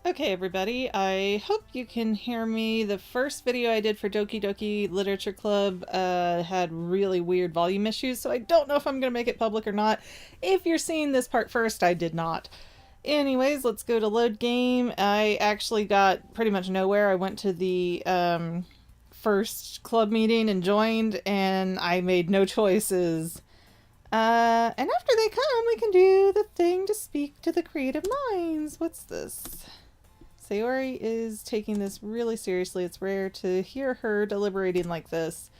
Okay, everybody, I hope you can hear me. The first video I did for Doki Doki Literature Club had really weird volume issues, so I don't know if I'm going to make it public or not. If you're seeing this part first, I did not. Anyways, let's go to load game. I actually got pretty much nowhere. I went to the first club meeting and joined, and I made no choices. And after they come, we can do the thing to speak to the creative minds. What's this? Sayori is taking this really seriously. It's rare to hear her deliberating like this.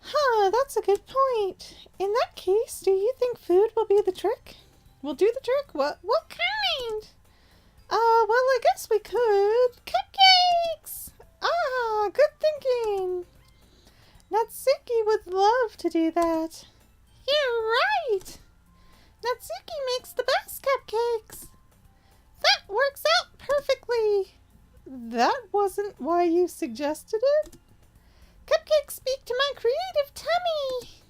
Huh, that's a good point. In that case, do you think food will be the trick? We'll do the trick? What kind? Well, I guess we could. Cupcakes! Ah, good thinking. Natsuki would love to do that. You're right. Natsuki makes the best cupcakes. That works out perfectly. That wasn't why you suggested it? Cupcakes speak to my creative tummy.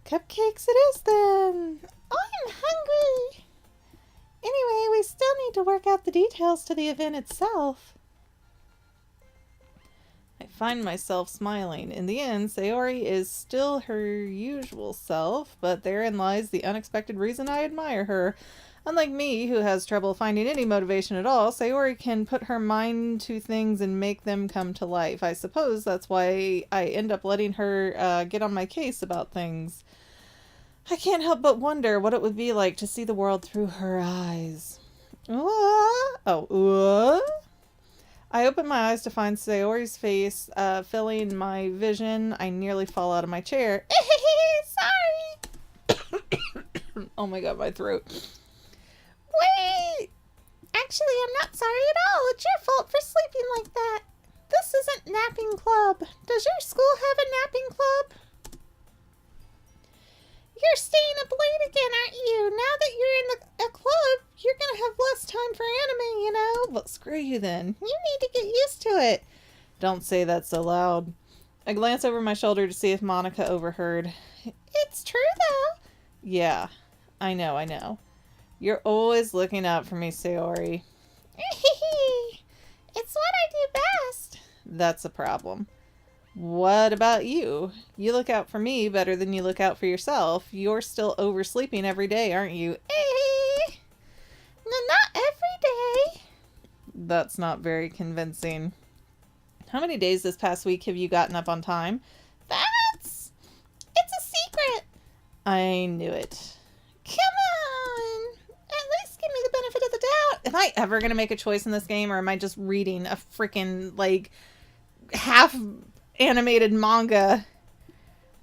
Cupcakes it is then. I'm hungry. Anyway, we still need to work out the details to the event itself. I find myself smiling. In the end, Sayori is still her usual self, but therein lies the unexpected reason I admire her. Unlike me, who has trouble finding any motivation at all, Sayori can put her mind to things and make them come to life. I suppose that's why I end up letting her get on my case about things. I can't help but wonder what it would be like to see the world through her eyes. I open my eyes to find Sayori's face filling my vision. I nearly fall out of my chair. Sorry! Oh my god, my throat. Wait! Actually, I'm not sorry at all. It's your fault for sleeping like that. This isn't napping club. Does your school have a napping club? You're staying up late again, aren't you? Now that you're in a club, you're gonna have less time for anime, you know? Well, screw you then. You need to get used to it. Don't say that so loud. I glance over my shoulder to see if Monica overheard. It's true, though. Yeah, I know. You're always looking out for me, Sayori. It's what I do best. That's a problem. What about you? You look out for me better than you look out for yourself. You're still oversleeping every day, aren't you? No, not every day. That's not very convincing. How many days this past week have you gotten up on time? It's a secret. I knew it. Come on. At least give me the benefit of the doubt. Am I ever going to make a choice in this game, or am I just reading a freaking, like, half animated manga?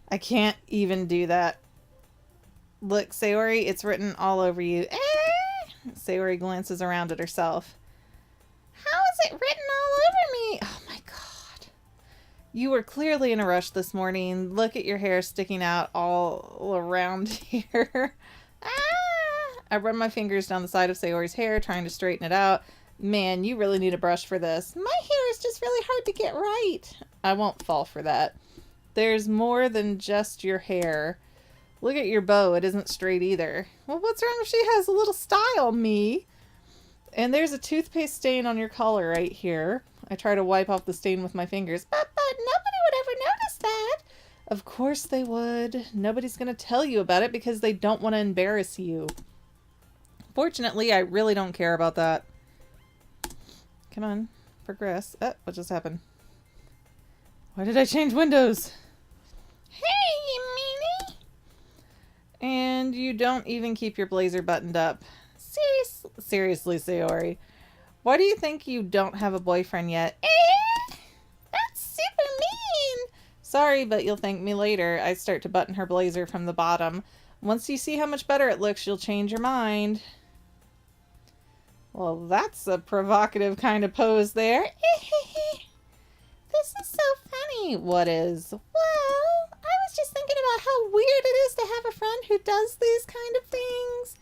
I can't even do that. Look, Sayori, it's written all over you. Sayori glances around at herself. How is it written all over me? Oh my god. You were clearly in a rush this morning. Look at your hair sticking out all around here. I run my fingers down the side of Sayori's hair, trying to straighten it out. Man, you really need a brush for this. My hair is just really hard to get right. I won't fall for that. There's more than just your hair. Look at your bow. It isn't straight either. Well, what's wrong if she has a little style, me? And there's a toothpaste stain on your collar right here. I try to wipe off the stain with my fingers. But nobody would ever notice that. Of course they would. Nobody's going to tell you about it because they don't want to embarrass you. Fortunately, I really don't care about that. Come on, progress. What just happened? Why did I change windows? Hey, you meanie! And you don't even keep your blazer buttoned up. Seriously, Sayori. Why do you think you don't have a boyfriend yet? That's super mean! Sorry, but you'll thank me later. I start to button her blazer from the bottom. Once you see how much better it looks, you'll change your mind. Well, that's a provocative kind of pose there. This is so funny. What is? Well, I was just thinking about how weird it is to have a friend who does these kind of things.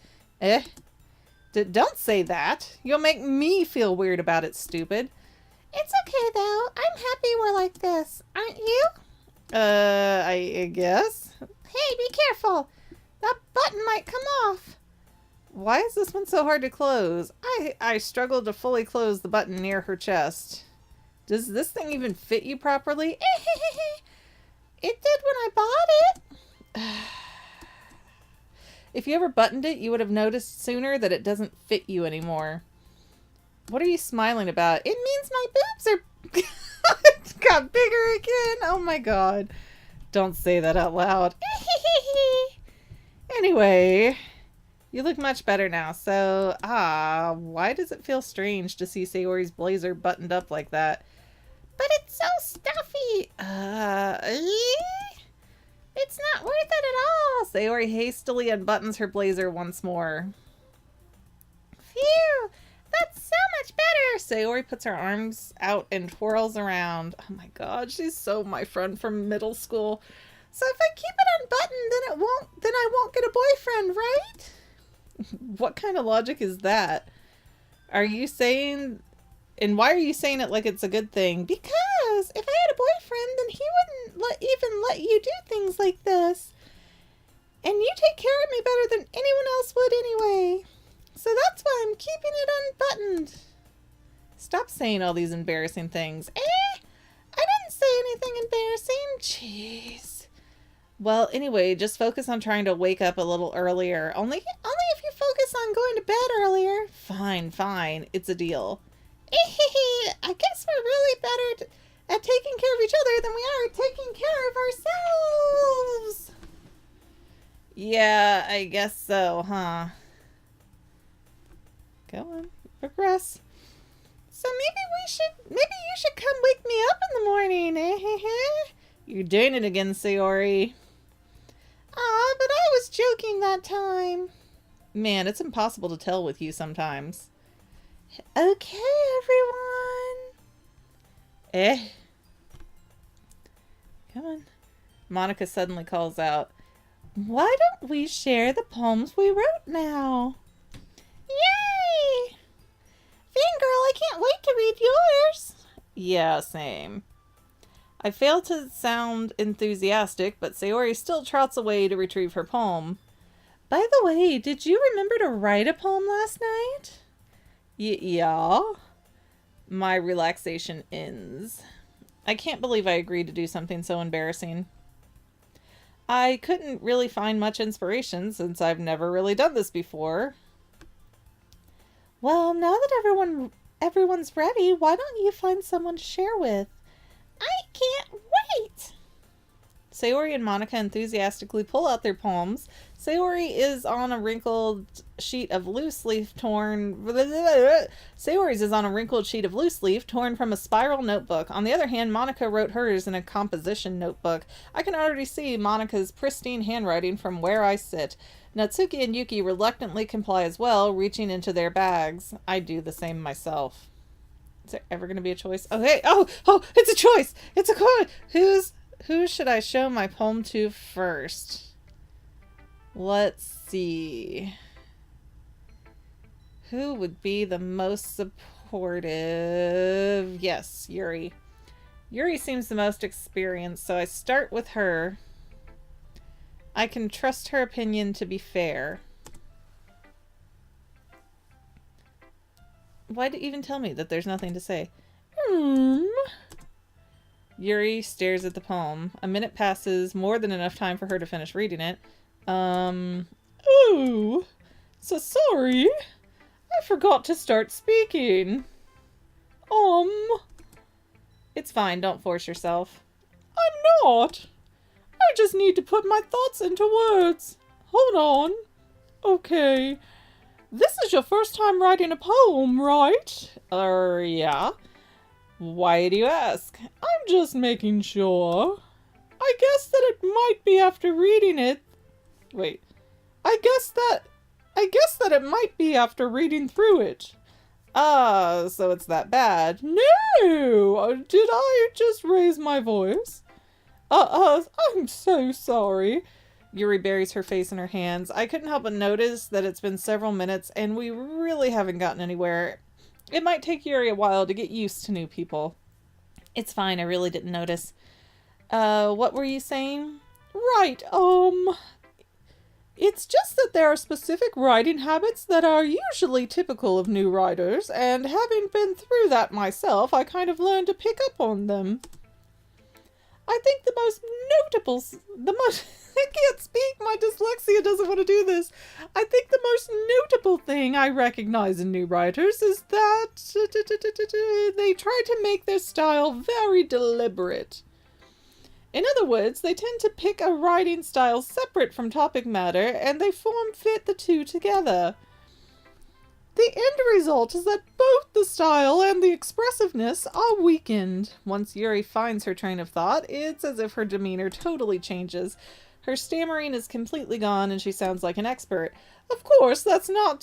Don't say that. You'll make me feel weird about it, stupid. It's okay, though. I'm happy we're like this. Aren't you? I guess. Hey, be careful. That button might come off. Why is this one so hard to close? I struggled to fully close the button near her chest. Does this thing even fit you properly? It did when I bought it. If you ever buttoned it, you would have noticed sooner that it doesn't fit you anymore. What are you smiling about? It means my boobs are got bigger again. Oh my god. Don't say that out loud. Anyway, you look much better now. So, why does it feel strange to see Sayori's blazer buttoned up like that? But it's so stuffy. It's not worth it at all. Sayori hastily unbuttons her blazer once more. Phew, that's so much better. Sayori puts her arms out and twirls around. Oh my god, she's so my friend from middle school. So if I keep it unbuttoned, then I won't get a boyfriend, right? What kind of logic is that? Are you saying... And why are you saying it like it's a good thing? Because if I had a boyfriend, then he wouldn't even let you do things like this. And you take care of me better than anyone else would anyway. So that's why I'm keeping it unbuttoned. Stop saying all these embarrassing things. I didn't say anything embarrassing. Jeez. Well, anyway, just focus on trying to wake up a little earlier. Only if you focus on going to bed earlier. Fine. It's a deal. I guess we're really better at taking care of each other than we are taking care of ourselves. Yeah, I guess so, huh? Go on, progress. So maybe you should come wake me up in the morning. You're doing it again, Sayori. Aw, but I was joking that time. Man, it's impossible to tell with you sometimes. Okay, everyone. Come on. Monica suddenly calls out, why don't we share the poems we wrote now? Yay! Fangirl, I can't wait to read yours. Yeah, same. I failed to sound enthusiastic, but Sayori still trots away to retrieve her poem. By the way, did you remember to write a poem last night? Yeah. My relaxation ends. I can't believe I agreed to do something so embarrassing. I couldn't really find much inspiration since I've never really done this before. Well, now that everyone's ready, why don't you find someone to share with? I can't wait! Sayori and Monica enthusiastically pull out their poems. Sayori is on a wrinkled sheet of loose leaf torn... Sayori's is on a wrinkled sheet of loose leaf torn from a spiral notebook. On the other hand, Monica wrote hers in a composition notebook. I can already see Monica's pristine handwriting from where I sit. Natsuki and Yuki reluctantly comply as well, reaching into their bags. I do the same myself. Is there ever going to be a choice? Oh, hey! Oh! It's a choice! It's a choice! Who should I show my poem to first? Let's see. Who would be the most supportive? Yes, Yuri. Yuri seems the most experienced, so I start with her. I can trust her opinion to be fair. Why did you even tell me that there's nothing to say? Yuri stares at the poem. A minute passes, more than enough time for her to finish reading it. Oh, so sorry. I forgot to start speaking. It's fine, don't force yourself. I'm not. I just need to put my thoughts into words. Hold on. Okay. This is your first time writing a poem, right? Yeah. Why do you ask? I'm just making sure. I guess that it might be after reading it. Wait. I guess that it might be after reading through it. So it's that bad. No! Did I just raise my voice? I'm so sorry. Yuri buries her face in her hands. I couldn't help but notice that it's been several minutes and we really haven't gotten anywhere. It might take Yuri a while to get used to new people. It's fine, I really didn't notice. What were you saying? Right, It's just that there are specific writing habits that are usually typical of new writers, and having been through that myself, I kind of learned to pick up on them. I think I can't speak, my dyslexia doesn't want to do this. I think the most notable thing I recognize in new writers is that they try to make their style very deliberate. In other words, they tend to pick a writing style separate from topic matter, and they form-fit the two together. The end result is that both the style and the expressiveness are weakened. Once Yuri finds her train of thought, it's as if her demeanor totally changes. Her stammering is completely gone, and she sounds like an expert. Of course, that's not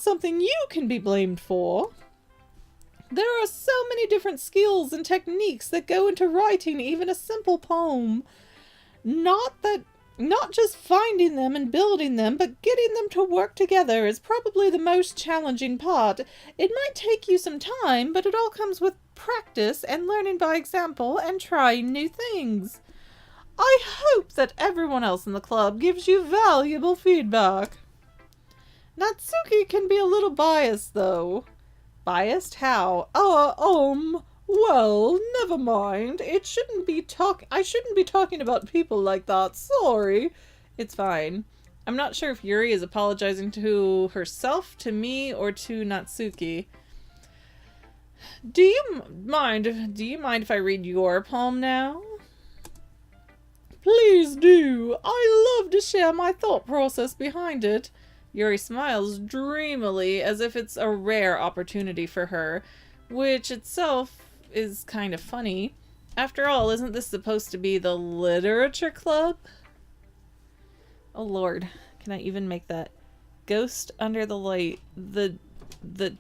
something you can be blamed for. There are so many different skills and techniques that go into writing even a simple poem. Not just finding them and building them, but getting them to work together is probably the most challenging part. It might take you some time, but it all comes with practice and learning by example and trying new things. I hope that everyone else in the club gives you valuable feedback. Natsuki can be a little biased, though. Biased? How? Well, never mind. I shouldn't be talking about people like that. Sorry. It's fine. I'm not sure if Yuri is apologizing to herself, to me, or to Natsuki. Do you mind if I read your poem now? Please do. I love to share my thought process behind it. Yuri smiles dreamily, as if it's a rare opportunity for her, which itself is kind of funny. After all, isn't this supposed to be the literature club? Oh lord, can I even make that? Ghost under the light. The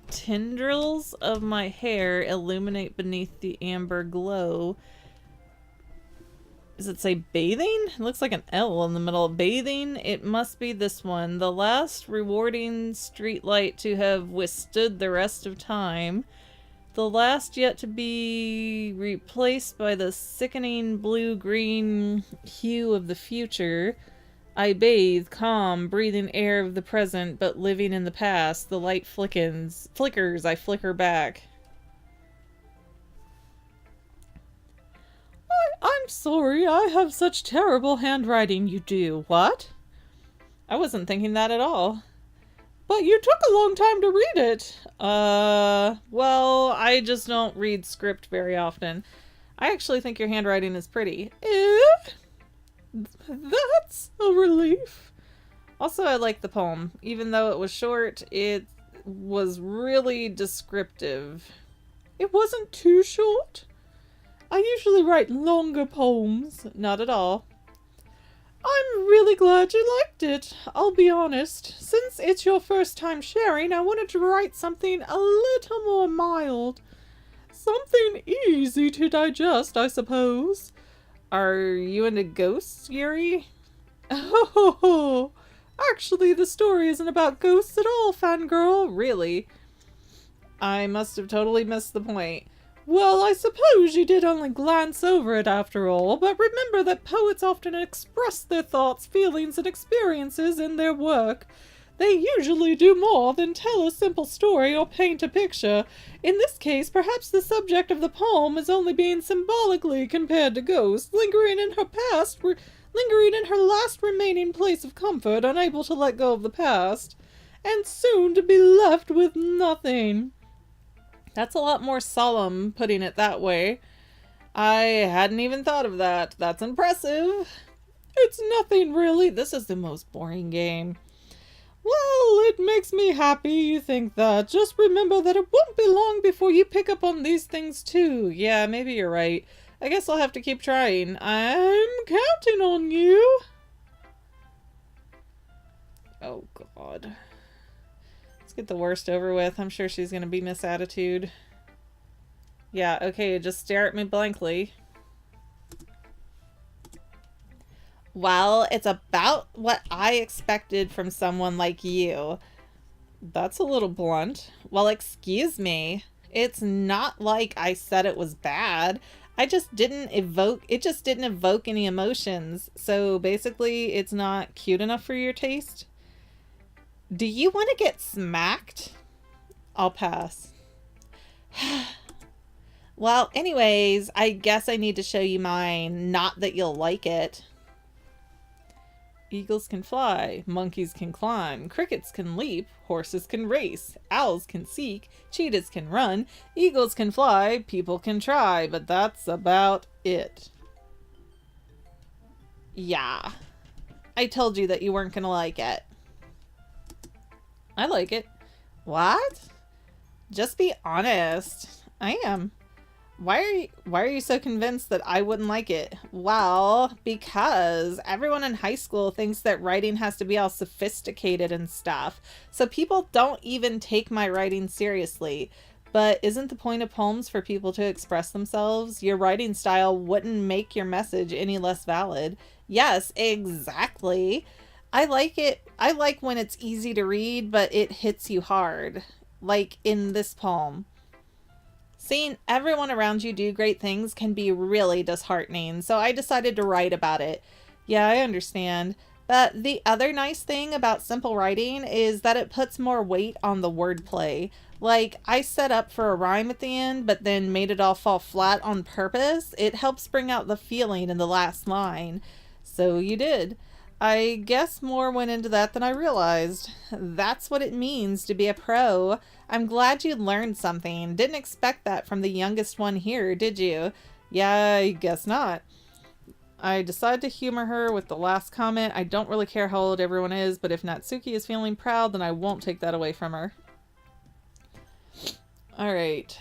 tendrils of my hair illuminate beneath the amber glow. Does it say bathing? It looks like an L in the middle of bathing. It must be this one. The last rewarding streetlight to have withstood the rest of time. The last yet to be replaced by the sickening blue-green hue of the future. I bathe, calm, breathing air of the present, but living in the past. The light flickers, I flicker back. I'm sorry, I have such terrible handwriting. You do. What? I wasn't thinking that at all. But you took a long time to read it. Well, I just don't read script very often. I actually think your handwriting is pretty. That's a relief. Also, I like the poem. Even though it was short, it was really descriptive. It wasn't too short? I usually write longer poems. Not at all. I'm really glad you liked it. I'll be honest. Since it's your first time sharing, I wanted to write something a little more mild. Something easy to digest, I suppose. Are you into ghosts, Yuri? Oh, actually, the story isn't about ghosts at all, fangirl. Really? I must have totally missed the point. Well, I suppose you did only glance over it after all, but remember that poets often express their thoughts, feelings, and experiences in their work. They usually do more than tell a simple story or paint a picture. In this case, perhaps the subject of the poem is only being symbolically compared to ghosts, lingering in her last remaining place of comfort, unable to let go of the past, and soon to be left with nothing. That's a lot more solemn, putting it that way. I hadn't even thought of that. That's impressive. It's nothing, really. This is the most boring game. Well, it makes me happy you think that. Just remember that it won't be long before you pick up on these things, too. Yeah, maybe you're right. I guess I'll have to keep trying. I'm counting on you. Oh, God. Let's get the worst over with. I'm sure she's going to be Miss Attitude. Yeah, okay, just stare at me blankly. Well, it's about what I expected from someone like you. That's a little blunt. Well, excuse me. It's not like I said it was bad. It just didn't evoke any emotions. So basically, it's not cute enough for your taste. Do you want to get smacked? I'll pass. Well, anyways, I guess I need to show you mine. Not that you'll like it. Eagles can fly, monkeys can climb, crickets can leap, horses can race, owls can seek, cheetahs can run, eagles can fly, people can try, but that's about it. Yeah. I told you that you weren't gonna like it. I like it. What? Just be honest. I am. Why are you so convinced that I wouldn't like it? Well, because everyone in high school thinks that writing has to be all sophisticated and stuff. So people don't even take my writing seriously. But isn't the point of poems for people to express themselves? Your writing style wouldn't make your message any less valid. Yes, exactly. I like it. I like when it's easy to read, but it hits you hard. Like in this poem. Seeing everyone around you do great things can be really disheartening, so I decided to write about it. Yeah, I understand. But the other nice thing about simple writing is that it puts more weight on the wordplay. Like, I set up for a rhyme at the end, but then made it all fall flat on purpose. It helps bring out the feeling in the last line. So you did. I guess more went into that than I realized. That's what it means to be a pro. I'm glad you learned something. Didn't expect that from the youngest one here, did you? Yeah, I guess not. I decided to humor her with the last comment. I don't really care how old everyone is, but if Natsuki is feeling proud, then I won't take that away from her. Alright.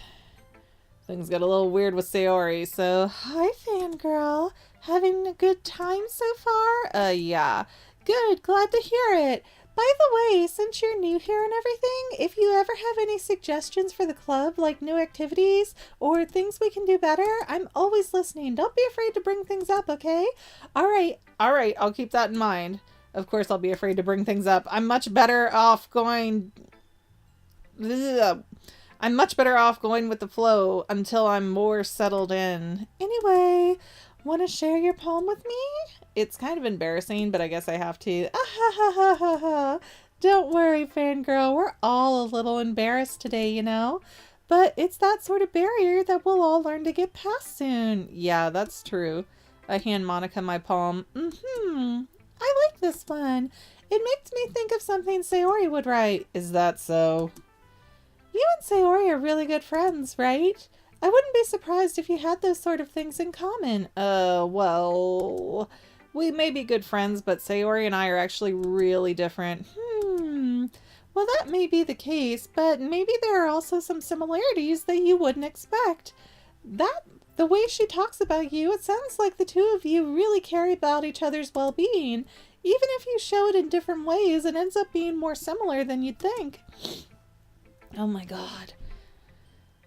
Things got a little weird with Sayori, so... Hi, fangirl. Having a good time so far? Yeah. Good, glad to hear it. By the way, since you're new here and everything, if you ever have any suggestions for the club, like new activities or things we can do better, I'm always listening. Don't be afraid to bring things up, okay? Alright, I'll keep that in mind. Of course I'll be afraid to bring things up. I'm much better off going with the flow until I'm more settled in. Anyway... Want to share your poem with me? It's kind of embarrassing, but I guess I have to. Don't worry, fangirl. We're all a little embarrassed today, you know? But it's that sort of barrier that we'll all learn to get past soon. Yeah, that's true. I hand Monica my poem. I like this one. It makes me think of something Sayori would write. Is that so? You and Sayori are really good friends, right? I wouldn't be surprised if you had those sort of things in common. Well, we may be good friends, but Sayori and I are actually really different. Well, that may be the case, but maybe there are also some similarities that you wouldn't expect. The way she talks about you, it sounds like the two of you really care about each other's well-being. Even if you show it in different ways, it ends up being more similar than you'd think. Oh my god.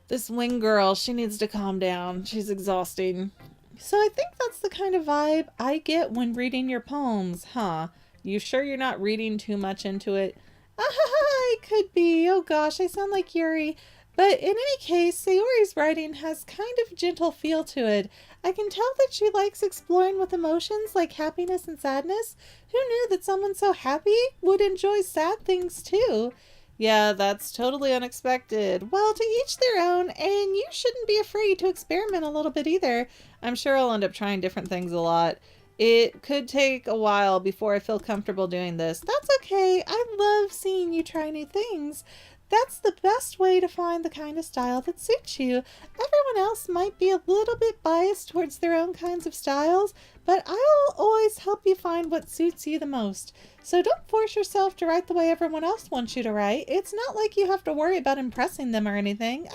This wing girl, she needs to calm down. She's exhausting. So I think that's the kind of vibe I get when reading your poems, huh? You sure you're not reading too much into it? I could be. Oh gosh, I sound like Yuri. But in any case, Sayori's writing has kind of gentle feel to it. I can tell that she likes exploring with emotions like happiness and sadness. Who knew that someone so happy would enjoy sad things too? Yeah, that's totally unexpected. Well, to each their own, and you shouldn't be afraid to experiment a little bit either. I'm sure I'll end up trying different things a lot. It could take a while before I feel comfortable doing this. That's okay. I love seeing you try new things. That's the best way to find the kind of style that suits you. Everyone else might be a little bit biased towards their own kinds of styles, but I'll always help you find what suits you the most. So don't force yourself to write the way everyone else wants you to write. It's not like you have to worry about impressing them or anything.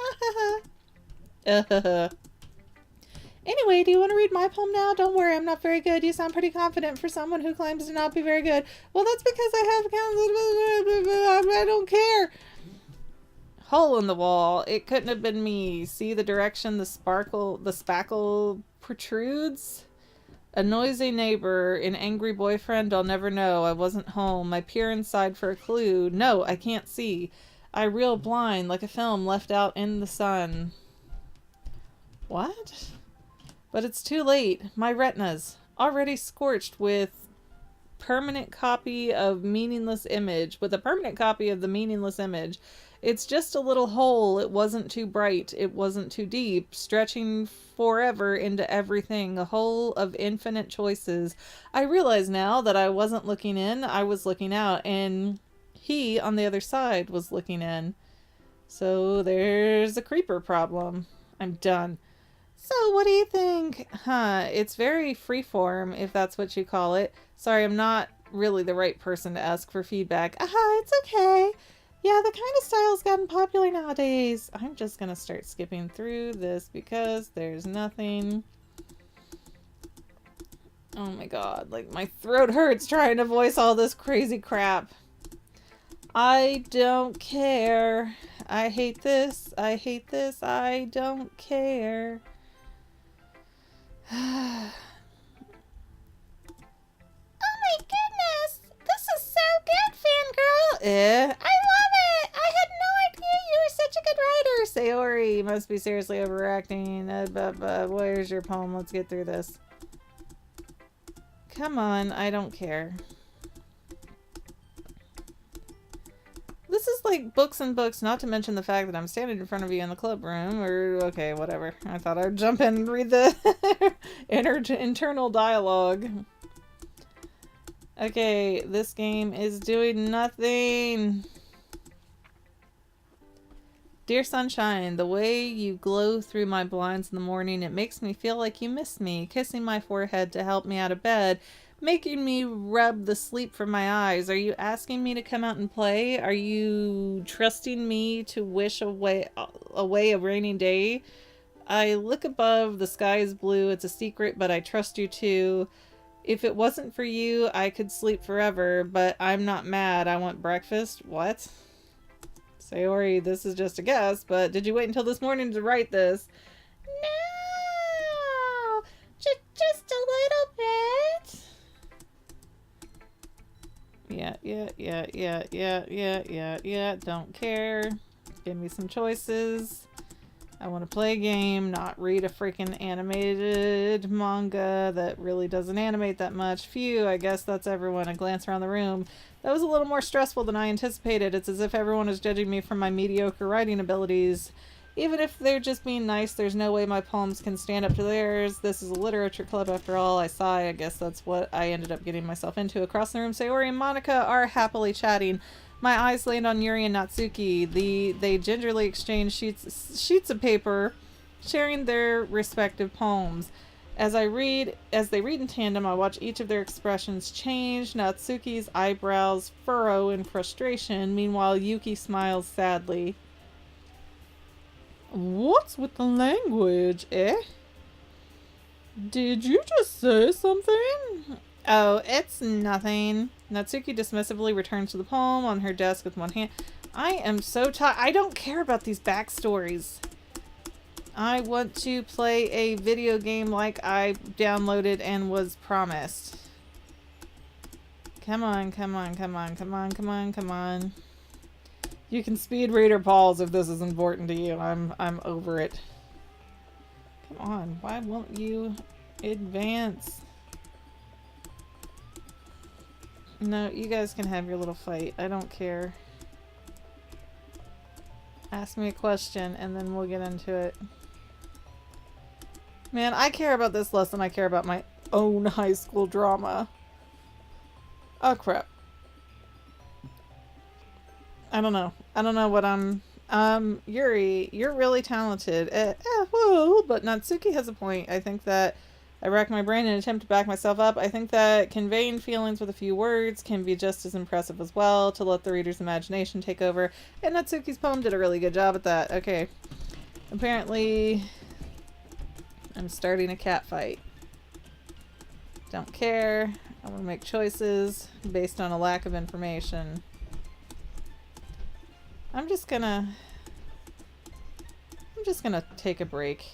Anyway, do you want to read my poem now? Don't worry, I'm not very good. You sound pretty confident for someone who claims to not be very good. Well, that's because I don't care. Hole in the wall. It couldn't have been me. See the direction the spackle protrudes? A noisy neighbor, an angry boyfriend, I'll never know. I wasn't home. I peer inside for a clue. No, I can't see. I reel blind like a film left out in the sun. What? But it's too late. My retina's already scorched with permanent copy of meaningless image, with a permanent copy of the meaningless image. It's just a little hole. It wasn't too bright. It wasn't too deep, stretching forever into everything. A hole of infinite choices. I realize now that I wasn't looking in, I was looking out, and he on the other side was looking in. So there's a creeper problem. I'm done. So what do you think? It's very freeform, if that's what you call it. Sorry, I'm not really the right person to ask for feedback. It's okay. Yeah, the kind of style's gotten popular nowadays. I'm just gonna start skipping through this because there's nothing. Oh my god, like my throat hurts trying to voice all this crazy crap. I don't care. I hate this. I hate this. I don't care. Oh my goodness! This is so good, fangirl! I love it! I had no idea you were such a good writer! Sayori, you must be seriously overacting. Where's your poem? Let's get through this. Come on, I don't care. This is like books and books, not to mention the fact that I'm standing in front of you in the club room, or okay, whatever. I thought I'd jump in and read the internal dialogue. Okay, this game is doing nothing. Dear sunshine, the way you glow through my blinds in the morning, it makes me feel like you miss me, kissing my forehead to help me out of bed, making me rub the sleep from my eyes. Are you asking me to come out and play? Are you trusting me to wish away a rainy day? I look above, the sky is blue, it's a secret, but I trust you too. If it wasn't for you, I could sleep forever, but I'm not mad. I want breakfast. What? Sayori, this is just a guess, but did you wait until this morning to write this? No! Just a little bit. Yeah. Don't care. Give me some choices. I want to play a game, not read a freaking animated manga that really doesn't animate that much. Phew, I guess that's everyone. I glance around the room. That was a little more stressful than I anticipated. It's as if everyone is judging me from my mediocre writing abilities. Even if they're just being nice, there's no way my poems can stand up to theirs. This is a literature club after all. I sigh. I guess that's what I ended up getting myself into. Across the room, Sayori and Monica are happily chatting. My eyes land on Yuri and Natsuki. They gingerly exchange sheets of paper, sharing their respective poems. As they read in tandem, I watch each of their expressions change. Natsuki's eyebrows furrow in frustration. Meanwhile, Yuki smiles sadly. What's with the language, eh? Did you just say something? Oh, it's nothing. Natsuki dismissively returns to the poem on her desk with one hand. I am so tired. I don't care about these backstories. I want to play a video game like I downloaded and was promised. Come on. You can speed read or pause if this is important to you. I'm over it. Come on, why won't you advance? No, you guys can have your little fight. I don't care. Ask me a question and then we'll get into it. Man, I care about this less than I care about my own high school drama. Oh crap. I don't know what Yuri, you're really talented. Whoa, but Natsuki has a point. I think that I rack my brain in an attempt to back myself up. I think that conveying feelings with a few words can be just as impressive as well, to let the reader's imagination take over. And Natsuki's poem did a really good job at that. Okay. Apparently, I'm starting a cat fight. Don't care. I want to make choices based on a lack of information. I'm just gonna take a break.